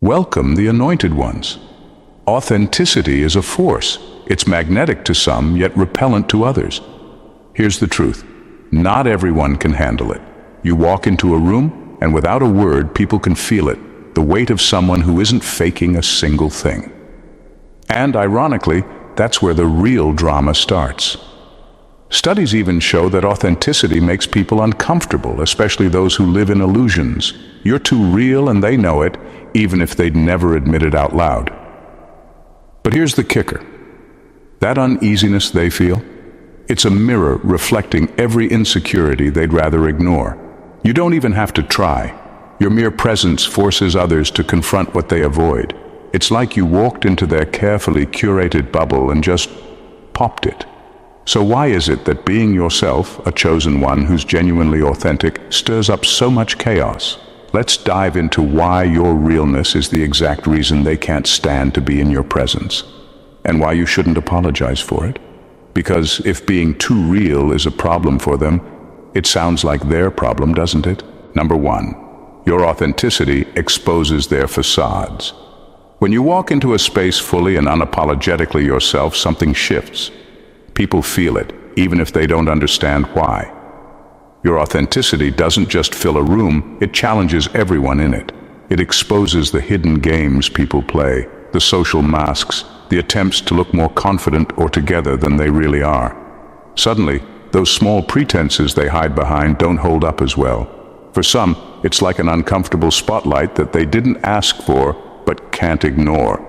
Welcome the anointed ones. Authenticity is a force. It's magnetic to some, yet repellent to others. Here's the truth. Not everyone can handle it. You walk into a room, and without a word, people can feel it, the weight of someone who isn't faking a single thing. And ironically, that's where the real drama starts. Studies even show that authenticity makes people uncomfortable, especially those who live in illusions. You're too real and they know it, even if they'd never admit it out loud. But here's the kicker. That uneasiness they feel, it's a mirror reflecting every insecurity they'd rather ignore. You don't even have to try. Your mere presence forces others to confront what they avoid. It's like you walked into their carefully curated bubble and just popped it. So why is it that being yourself, a chosen one who's genuinely authentic, stirs up so much chaos? Let's dive into why your realness is the exact reason they can't stand to be in your presence, and why you shouldn't apologize for it. Because if being too real is a problem for them, it sounds like their problem, doesn't it? Number one, your authenticity exposes their facades. When you walk into a space fully and unapologetically yourself, something shifts. People feel it, even if they don't understand why. Your authenticity doesn't just fill a room, it challenges everyone in it. It exposes the hidden games people play, the social masks, the attempts to look more confident or together than they really are. Suddenly, those small pretenses they hide behind don't hold up as well. For some, it's like an uncomfortable spotlight that they didn't ask for, but can't ignore.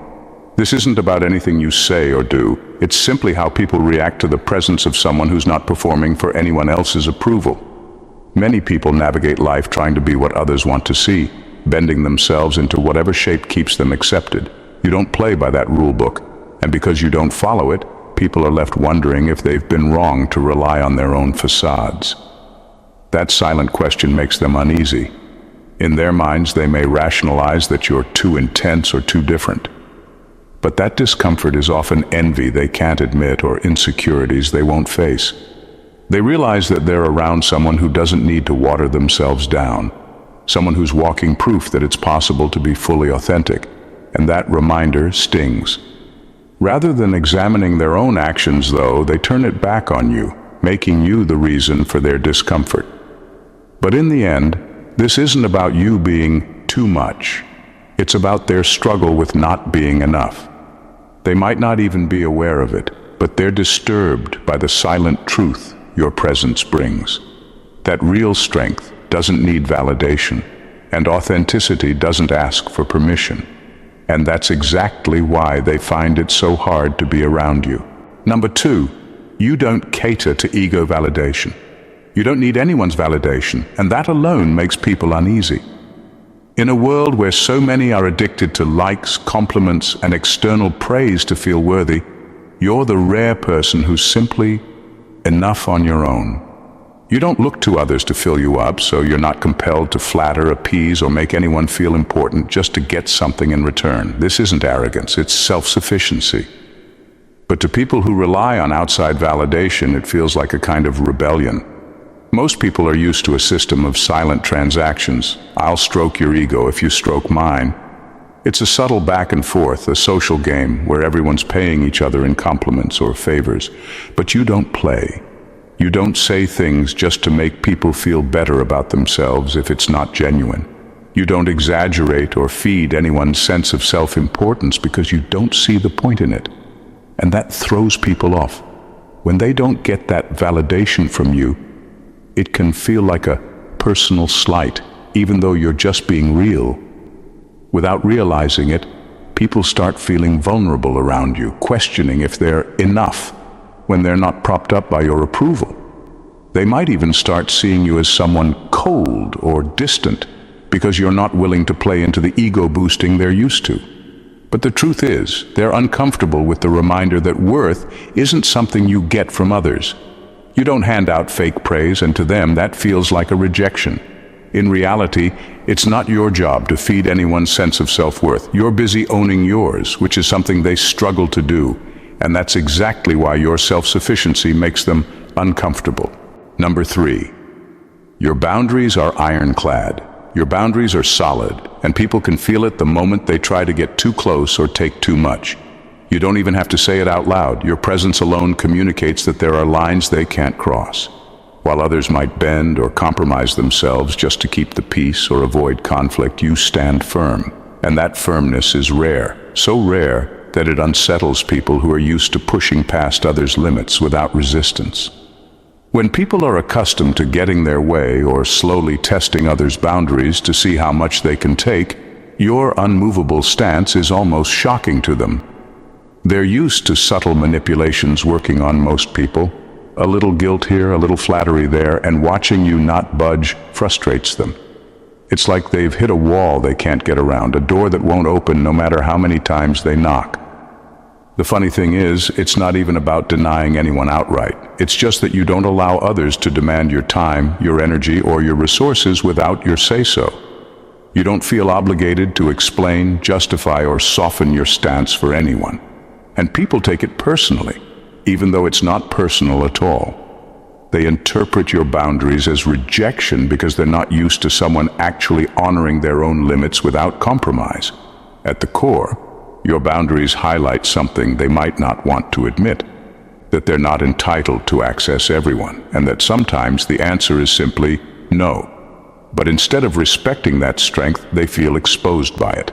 This isn't about anything you say or do. It's simply how people react to the presence of someone who's not performing for anyone else's approval. Many people navigate life trying to be what others want to see, bending themselves into whatever shape keeps them accepted. You don't play by that rule book, and because you don't follow it, people are left wondering if they've been wrong to rely on their own facades. That silent question makes them uneasy. In their minds, they may rationalize that you're too intense or too different. But that discomfort is often envy they can't admit or insecurities they won't face. They realize that they're around someone who doesn't need to water themselves down, someone who's walking proof that it's possible to be fully authentic, and that reminder stings. Rather than examining their own actions, though, they turn it back on you, making you the reason for their discomfort. But in the end, this isn't about you being too much. It's about their struggle with not being enough. They might not even be aware of it, but they're disturbed by the silent truth your presence brings. That real strength doesn't need validation, and authenticity doesn't ask for permission. And that's exactly why they find it so hard to be around you. Number two, you don't cater to ego validation. You don't need anyone's validation, and that alone makes people uneasy. In a world where so many are addicted to likes, compliments, and external praise to feel worthy, you're the rare person who's simply enough on your own. You don't look to others to fill you up, so you're not compelled to flatter, appease, or make anyone feel important just to get something in return. This isn't arrogance, it's self-sufficiency. But to people who rely on outside validation, it feels like a kind of rebellion. Most people are used to a system of silent transactions. I'll stroke your ego if you stroke mine. It's a subtle back and forth, a social game where everyone's paying each other in compliments or favors. But you don't play. You don't say things just to make people feel better about themselves if it's not genuine. You don't exaggerate or feed anyone's sense of self-importance because you don't see the point in it. And that throws people off. When they don't get that validation from you, it can feel like a personal slight, even though you're just being real. Without realizing it, people start feeling vulnerable around you, questioning if they're enough when they're not propped up by your approval. They might even start seeing you as someone cold or distant because you're not willing to play into the ego boosting they're used to. But the truth is, they're uncomfortable with the reminder that worth isn't something you get from others. You don't hand out fake praise, and to them that feels like a rejection. In reality, it's not your job to feed anyone's sense of self-worth. You're busy owning yours, which is something they struggle to do, and that's exactly why your self-sufficiency makes them uncomfortable. Number three, your boundaries are ironclad. Your boundaries are solid, and people can feel it the moment they try to get too close or take too much. You don't even have to say it out loud. Your presence alone communicates that there are lines they can't cross. While others might bend or compromise themselves just to keep the peace or avoid conflict, you stand firm. And that firmness is rare, so rare that it unsettles people who are used to pushing past others' limits without resistance. When people are accustomed to getting their way or slowly testing others' boundaries to see how much they can take, your unmovable stance is almost shocking to them. They're used to subtle manipulations working on most people. A little guilt here, a little flattery there, and watching you not budge frustrates them. It's like they've hit a wall they can't get around, a door that won't open no matter how many times they knock. The funny thing is, it's not even about denying anyone outright. It's just that you don't allow others to demand your time, your energy, or your resources without your say-so. You don't feel obligated to explain, justify, or soften your stance for anyone. And people take it personally, even though it's not personal at all. They interpret your boundaries as rejection because they're not used to someone actually honoring their own limits without compromise. At the core, your boundaries highlight something they might not want to admit, that they're not entitled to access everyone, and that sometimes the answer is simply no. But instead of respecting that strength, they feel exposed by it.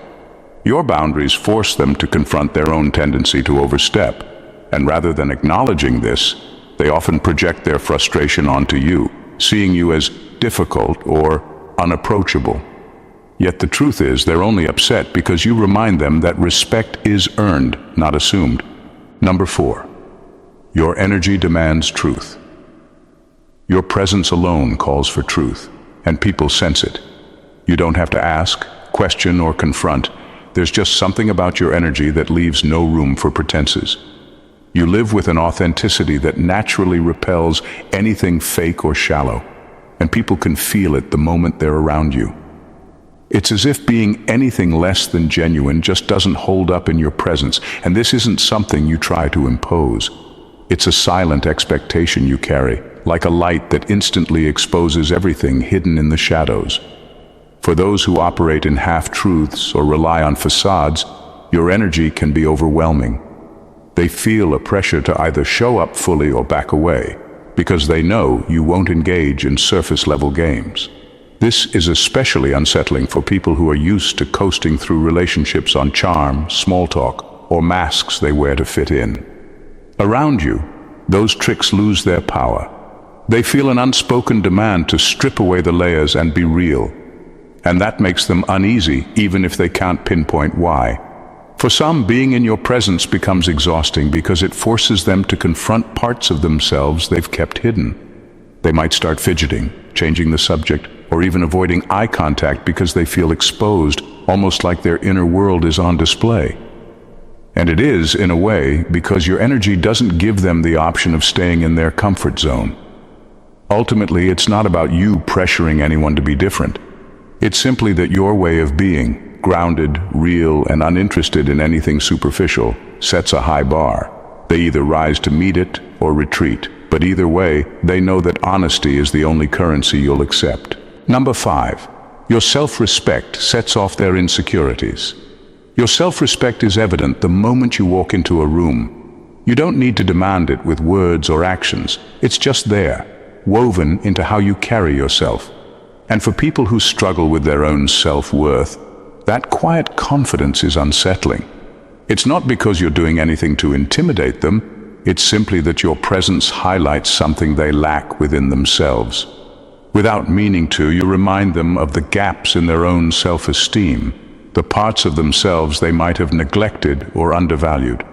Your boundaries force them to confront their own tendency to overstep, and rather than acknowledging this, they often project their frustration onto you, seeing you as difficult or unapproachable. Yet the truth is, they're only upset because you remind them that respect is earned, not assumed. Number 4, your energy demands truth. Your presence alone calls for truth, and people sense it. You don't have to ask, question, or confront. There's just something about your energy that leaves no room for pretenses. You live with an authenticity that naturally repels anything fake or shallow, and people can feel it the moment they're around you. It's as if being anything less than genuine just doesn't hold up in your presence, and this isn't something you try to impose. It's a silent expectation you carry, like a light that instantly exposes everything hidden in the shadows. For those who operate in half-truths or rely on facades, your energy can be overwhelming. They feel a pressure to either show up fully or back away, because they know you won't engage in surface-level games. This is especially unsettling for people who are used to coasting through relationships on charm, small talk, or masks they wear to fit in. Around you, those tricks lose their power. They feel an unspoken demand to strip away the layers and be real. And that makes them uneasy, even if they can't pinpoint why. For some, being in your presence becomes exhausting because it forces them to confront parts of themselves they've kept hidden. They might start fidgeting, changing the subject, or even avoiding eye contact because they feel exposed, almost like their inner world is on display. And it is, in a way, because your energy doesn't give them the option of staying in their comfort zone. Ultimately, it's not about you pressuring anyone to be different. It's simply that your way of being, grounded, real, and uninterested in anything superficial, sets a high bar. They either rise to meet it or retreat, but either way, they know that honesty is the only currency you'll accept. Number 5, your self-respect sets off their insecurities. Your self-respect is evident the moment you walk into a room. You don't need to demand it with words or actions. It's just there, woven into how you carry yourself. And for people who struggle with their own self-worth, that quiet confidence is unsettling. It's not because you're doing anything to intimidate them. It's simply that your presence highlights something they lack within themselves. Without meaning to, you remind them of the gaps in their own self-esteem, the parts of themselves they might have neglected or undervalued.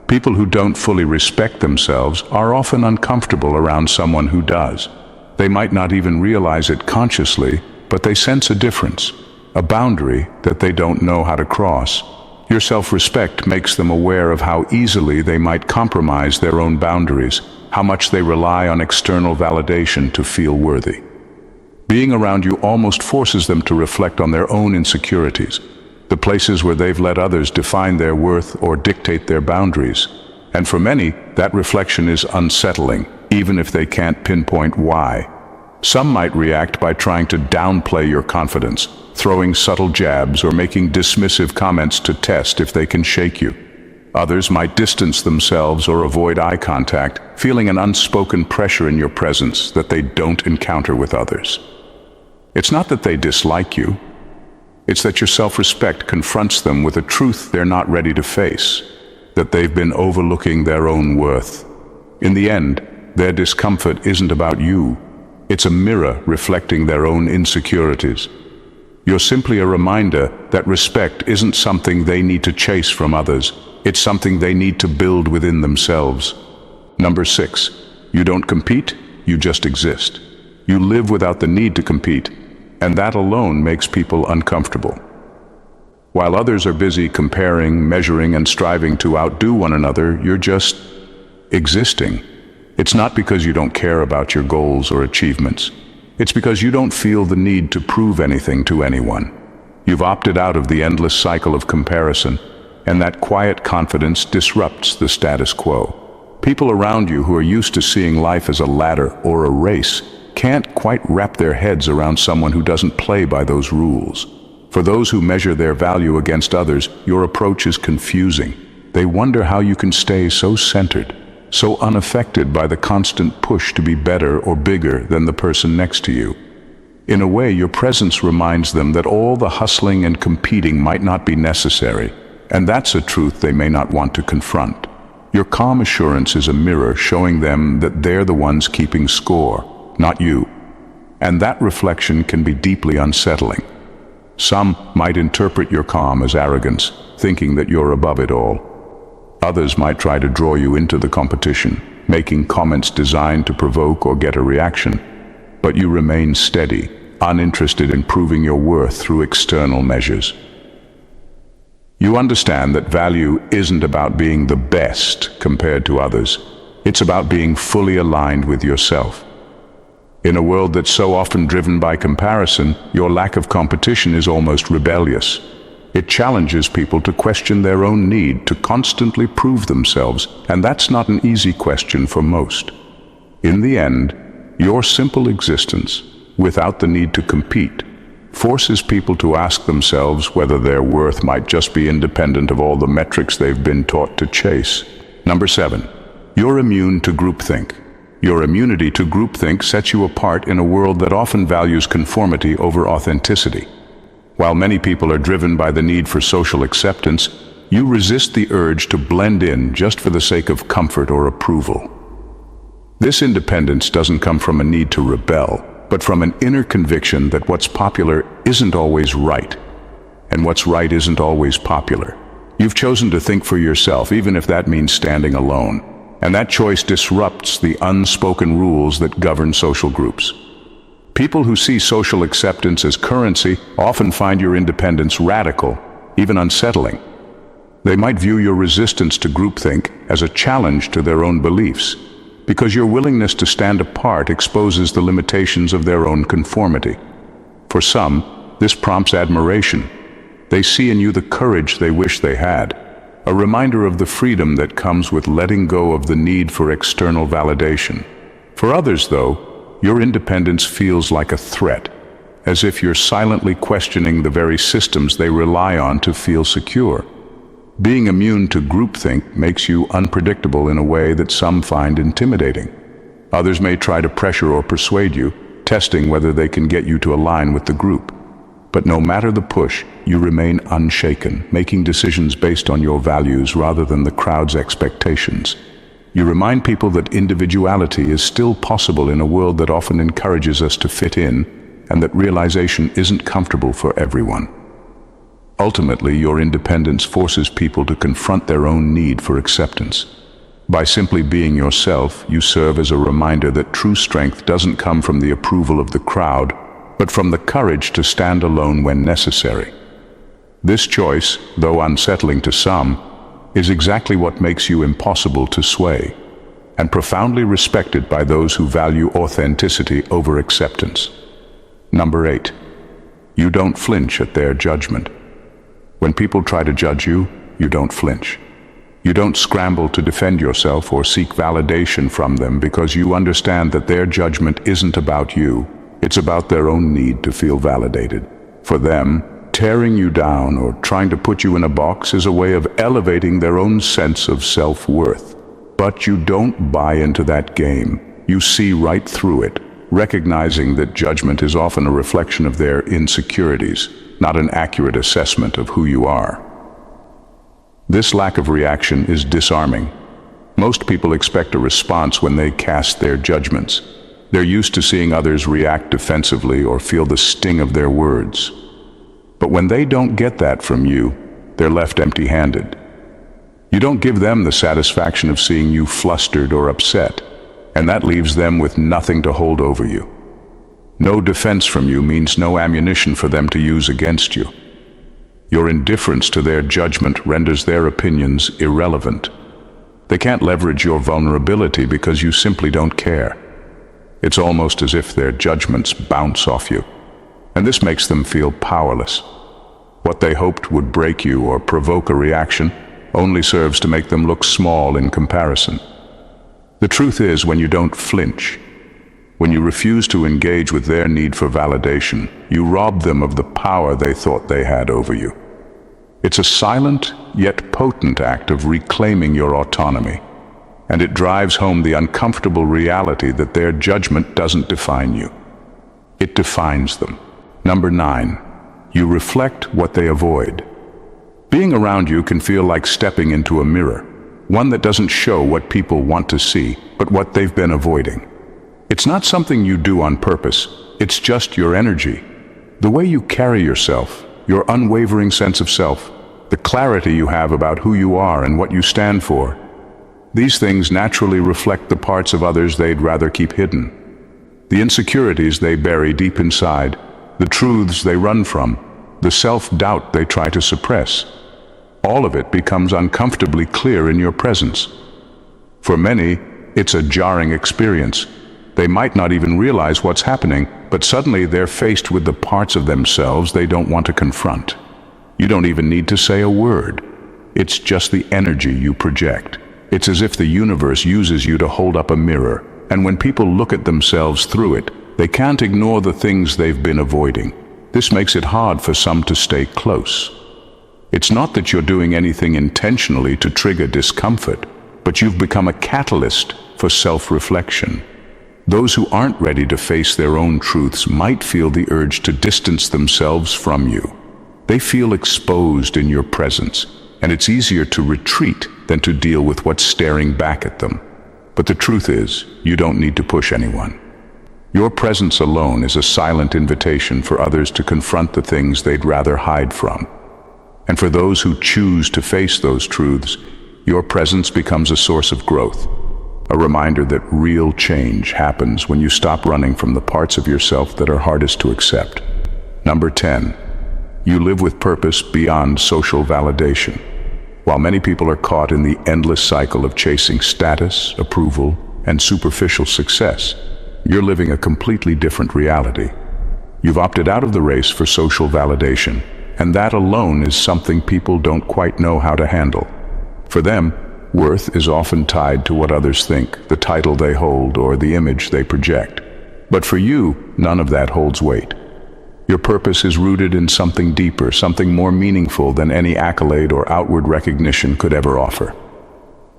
People who don't fully respect themselves are often uncomfortable around someone who does. They might not even realize it consciously, but they sense a difference, a boundary that they don't know how to cross. Your self-respect makes them aware of how easily they might compromise their own boundaries, how much they rely on external validation to feel worthy. Being around you almost forces them to reflect on their own insecurities, the places where they've let others define their worth or dictate their boundaries. And for many, that reflection is unsettling, even if they can't pinpoint why. Some might react by trying to downplay your confidence, throwing subtle jabs or making dismissive comments to test if they can shake you. Others might distance themselves or avoid eye contact, feeling an unspoken pressure in your presence that they don't encounter with others. It's not that they dislike you. It's that your self-respect confronts them with a truth they're not ready to face, that they've been overlooking their own worth. In the end, their discomfort isn't about you. It's a mirror reflecting their own insecurities. You're simply a reminder that respect isn't something they need to chase from others. It's something they need to build within themselves. Number 6, you don't compete, you just exist. You live without the need to compete, and that alone makes people uncomfortable. While others are busy comparing, measuring, and striving to outdo one another, you're just existing. It's not because you don't care about your goals or achievements. It's because you don't feel the need to prove anything to anyone. You've opted out of the endless cycle of comparison, and that quiet confidence disrupts the status quo. People around you who are used to seeing life as a ladder or a race can't quite wrap their heads around someone who doesn't play by those rules. For those who measure their value against others, your approach is confusing. They wonder how you can stay so centered, so unaffected by the constant push to be better or bigger than the person next to you. In a way, your presence reminds them that all the hustling and competing might not be necessary, and that's a truth they may not want to confront. Your calm assurance is a mirror showing them that they're the ones keeping score, not you. And that reflection can be deeply unsettling. Some might interpret your calm as arrogance, thinking that you're above it all. Others might try to draw you into the competition, making comments designed to provoke or get a reaction. But you remain steady, uninterested in proving your worth through external measures. You understand that value isn't about being the best compared to others. It's about being fully aligned with yourself. In a world that's so often driven by comparison, your lack of competition is almost rebellious. It challenges people to question their own need to constantly prove themselves, and that's not an easy question for most. In the end, your simple existence, without the need to compete, forces people to ask themselves whether their worth might just be independent of all the metrics they've been taught to chase. Number 7, you're immune to groupthink. Your immunity to groupthink sets you apart in a world that often values conformity over authenticity. While many people are driven by the need for social acceptance, you resist the urge to blend in just for the sake of comfort or approval. This independence doesn't come from a need to rebel, but from an inner conviction that what's popular isn't always right, and what's right isn't always popular. You've chosen to think for yourself, even if that means standing alone, and that choice disrupts the unspoken rules that govern social groups. People who see social acceptance as currency often find your independence radical, even unsettling. They might view your resistance to groupthink as a challenge to their own beliefs, because your willingness to stand apart exposes the limitations of their own conformity. For some, this prompts admiration. They see in you the courage they wish they had, a reminder of the freedom that comes with letting go of the need for external validation. For others, though, your independence feels like a threat, as if you're silently questioning the very systems they rely on to feel secure. Being immune to groupthink makes you unpredictable in a way that some find intimidating. Others may try to pressure or persuade you, testing whether they can get you to align with the group. But no matter the push, you remain unshaken, making decisions based on your values rather than the crowd's expectations. You remind people that individuality is still possible in a world that often encourages us to fit in, and that realization isn't comfortable for everyone. Ultimately, your independence forces people to confront their own need for acceptance. By simply being yourself, you serve as a reminder that true strength doesn't come from the approval of the crowd, but from the courage to stand alone when necessary. This choice, though unsettling to some, is exactly what makes you impossible to sway, and profoundly respected by those who value authenticity over acceptance. Number 8, you don't flinch at their judgment. When people try to judge you, you don't flinch. You don't scramble to defend yourself or seek validation from them because you understand that their judgment isn't about you. It's about their own need to feel validated. For them, tearing you down or trying to put you in a box is a way of elevating their own sense of self-worth. But you don't buy into that game. You see right through it, recognizing that judgment is often a reflection of their insecurities, not an accurate assessment of who you are. This lack of reaction is disarming. Most people expect a response when they cast their judgments. They're used to seeing others react defensively or feel the sting of their words. But when they don't get that from you, they're left empty-handed. You don't give them the satisfaction of seeing you flustered or upset, and that leaves them with nothing to hold over you. No defense from you means no ammunition for them to use against you. Your indifference to their judgment renders their opinions irrelevant. They can't leverage your vulnerability because you simply don't care. It's almost as if their judgments bounce off you, and this makes them feel powerless. What they hoped would break you or provoke a reaction only serves to make them look small in comparison. The truth is, when you don't flinch, when you refuse to engage with their need for validation, you rob them of the power they thought they had over you. It's a silent yet potent act of reclaiming your autonomy, and it drives home the uncomfortable reality that their judgment doesn't define you. It defines them. Number 9, you reflect what they avoid. Being around you can feel like stepping into a mirror, one that doesn't show what people want to see, but what they've been avoiding. It's not something you do on purpose, it's just your energy. The way you carry yourself, your unwavering sense of self, the clarity you have about who you are and what you stand for. These things naturally reflect the parts of others they'd rather keep hidden. The insecurities they bury deep inside, the truths they run from, the self-doubt they try to suppress. All of it becomes uncomfortably clear in your presence. For many, it's a jarring experience. They might not even realize what's happening, but suddenly they're faced with the parts of themselves they don't want to confront. You don't even need to say a word. It's just the energy you project. It's as if the universe uses you to hold up a mirror, and when people look at themselves through it, they can't ignore the things they've been avoiding. This makes it hard for some to stay close. It's not that you're doing anything intentionally to trigger discomfort, but you've become a catalyst for self-reflection. Those who aren't ready to face their own truths might feel the urge to distance themselves from you. They feel exposed in your presence, and it's easier to retreat than to deal with what's staring back at them. But the truth is, you don't need to push anyone. Your presence alone is a silent invitation for others to confront the things they'd rather hide from. And for those who choose to face those truths, your presence becomes a source of growth. A reminder that real change happens when you stop running from the parts of yourself that are hardest to accept. Number 10, you live with purpose beyond social validation. While many people are caught in the endless cycle of chasing status, approval, and superficial success, you're living a completely different reality. You've opted out of the race for social validation, and that alone is something people don't quite know how to handle. For them, worth is often tied to what others think, the title they hold, or the image they project. But for you, none of that holds weight. Your purpose is rooted in something deeper, something more meaningful than any accolade or outward recognition could ever offer.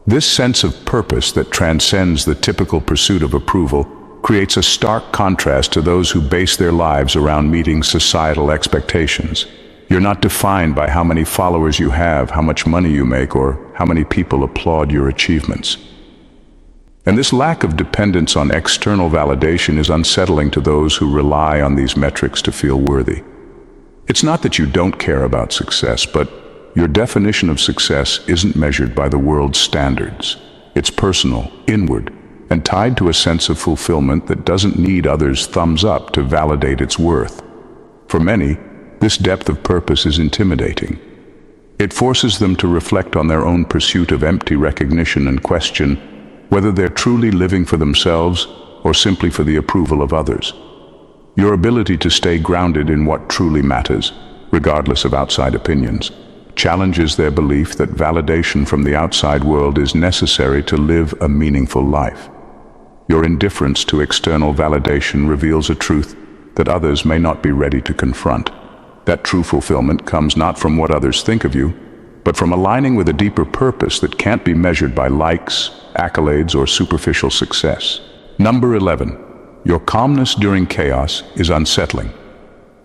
This sense of purpose that transcends the typical pursuit of approval creates a stark contrast to those who base their lives around meeting societal expectations. You're not defined by how many followers you have, how much money you make, or how many people applaud your achievements. And this lack of dependence on external validation is unsettling to those who rely on these metrics to feel worthy. It's not that you don't care about success, but your definition of success isn't measured by the world's standards. It's personal, inward, and tied to a sense of fulfillment that doesn't need others' thumbs up to validate its worth. For many, this depth of purpose is intimidating. It forces them to reflect on their own pursuit of empty recognition and question whether they're truly living for themselves or simply for the approval of others. Your ability to stay grounded in what truly matters, regardless of outside opinions, challenges their belief that validation from the outside world is necessary to live a meaningful life. Your indifference to external validation reveals a truth that others may not be ready to confront. That true fulfillment comes not from what others think of you, but from aligning with a deeper purpose that can't be measured by likes, accolades, or superficial success. Number 11. Your calmness during chaos is unsettling.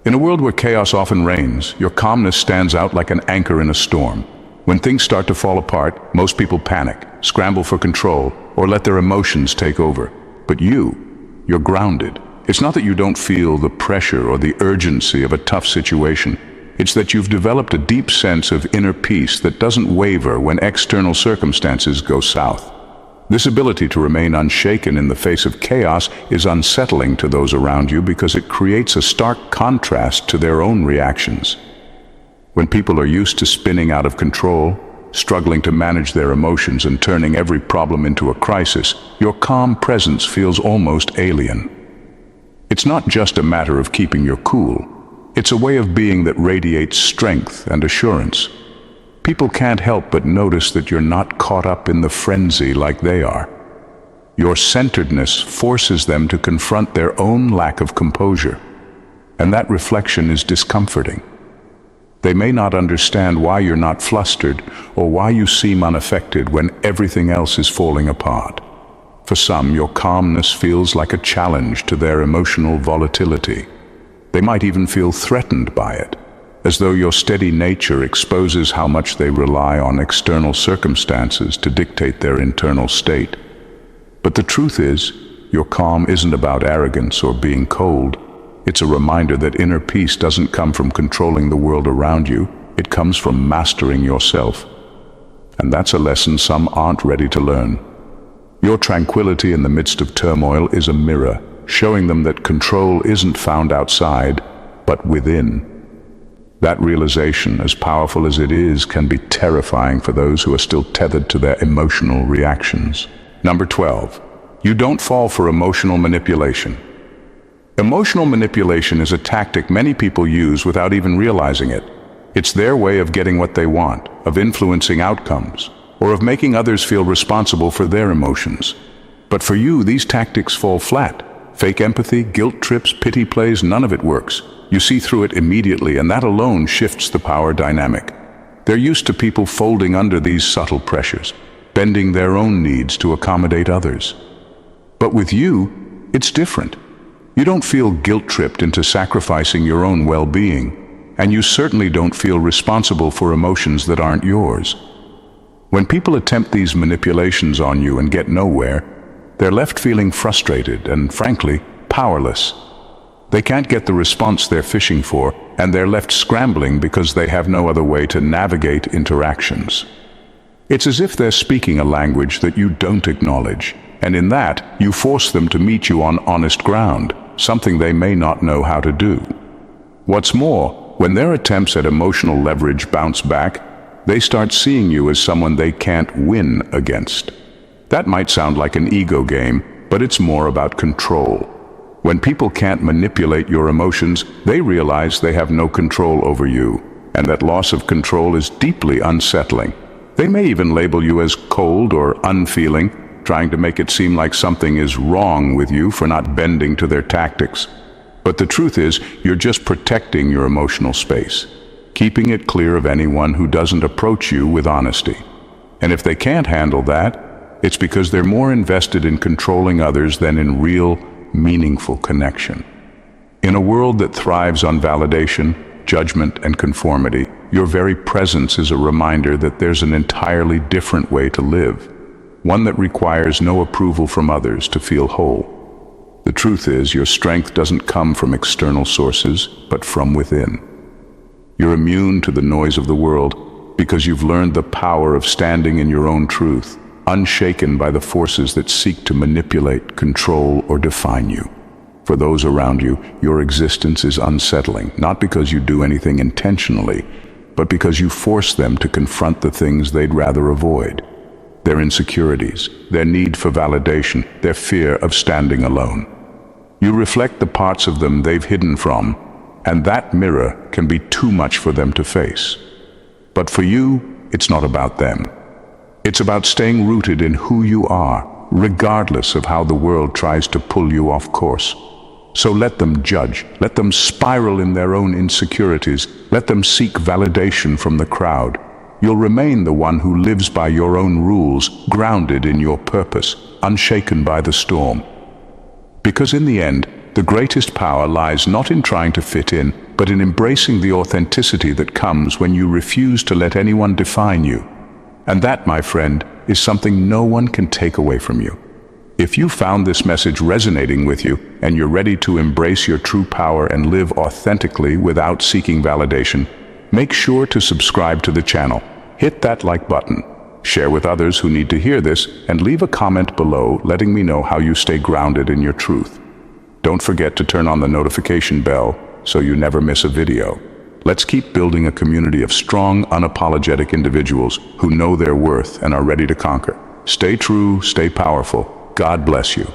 In a world where chaos often reigns, your calmness stands out like an anchor in a storm. When things start to fall apart, most people panic, scramble for control, or let their emotions take over. But you're grounded. It's not that you don't feel the pressure or the urgency of a tough situation. It's that you've developed a deep sense of inner peace that doesn't waver when external circumstances go south. This ability to remain unshaken in the face of chaos is unsettling to those around you because it creates a stark contrast to their own reactions. When people are used to spinning out of control, struggling to manage their emotions and turning every problem into a crisis, your calm presence feels almost alien. It's not just a matter of keeping your cool. It's a way of being that radiates strength and assurance. People can't help but notice that you're not caught up in the frenzy like they are. Your centeredness forces them to confront their own lack of composure, and that reflection is discomforting. They may not understand why you're not flustered or why you seem unaffected when everything else is falling apart. For some, your calmness feels like a challenge to their emotional volatility. They might even feel threatened by it, as though your steady nature exposes how much they rely on external circumstances to dictate their internal state. But the truth is, your calm isn't about arrogance or being cold. It's a reminder that inner peace doesn't come from controlling the world around you. It comes from mastering yourself. And that's a lesson some aren't ready to learn. Your tranquility in the midst of turmoil is a mirror, showing them that control isn't found outside, but within. That realization, as powerful as it is, can be terrifying for those who are still tethered to their emotional reactions. Number 12. You don't fall for emotional manipulation. Emotional manipulation is a tactic many people use without even realizing it. It's their way of getting what they want, of influencing outcomes, or of making others feel responsible for their emotions. But for you, these tactics fall flat. Fake empathy, guilt trips, pity plays, none of it works. You see through it immediately, and that alone shifts the power dynamic. They're used to people folding under these subtle pressures, bending their own needs to accommodate others. But with you, it's different. You don't feel guilt-tripped into sacrificing your own well-being, and you certainly don't feel responsible for emotions that aren't yours. When people attempt these manipulations on you and get nowhere, they're left feeling frustrated and, frankly, powerless. They can't get the response they're fishing for, and they're left scrambling because they have no other way to navigate interactions. It's as if they're speaking a language that you don't acknowledge, and in that, you force them to meet you on honest ground, something they may not know how to do. What's more, when their attempts at emotional leverage bounce back, they start seeing you as someone they can't win against. That might sound like an ego game, but it's more about control. When people can't manipulate your emotions, they realize they have no control over you, and that loss of control is deeply unsettling. They may even label you as cold or unfeeling, trying to make it seem like something is wrong with you for not bending to their tactics. But the truth is, you're just protecting your emotional space, keeping it clear of anyone who doesn't approach you with honesty. And if they can't handle that, it's because they're more invested in controlling others than in real, meaningful connection. In a world that thrives on validation, judgment, and conformity, your very presence is a reminder that there's an entirely different way to live, one that requires no approval from others to feel whole. The truth is, your strength doesn't come from external sources, but from within. You're immune to the noise of the world because you've learned the power of standing in your own truth, unshaken by the forces that seek to manipulate, control, or define you. For those around you, your existence is unsettling, not because you do anything intentionally, but because you force them to confront the things they'd rather avoid. Their insecurities, their need for validation, their fear of standing alone. You reflect the parts of them they've hidden from, and that mirror can be too much for them to face. But for you, it's not about them. It's about staying rooted in who you are, regardless of how the world tries to pull you off course. So let them judge, let them spiral in their own insecurities, let them seek validation from the crowd. You'll remain the one who lives by your own rules, grounded in your purpose, unshaken by the storm. Because in the end, the greatest power lies not in trying to fit in, but in embracing the authenticity that comes when you refuse to let anyone define you. And that, my friend, is something no one can take away from you. If you found this message resonating with you, and you're ready to embrace your true power and live authentically without seeking validation, make sure to subscribe to the channel. Hit that like button, share with others who need to hear this, and leave a comment below letting me know how you stay grounded in your truth. Don't forget to turn on the notification bell so you never miss a video. Let's keep building a community of strong, unapologetic individuals who know their worth and are ready to conquer. Stay true, stay powerful. God bless you.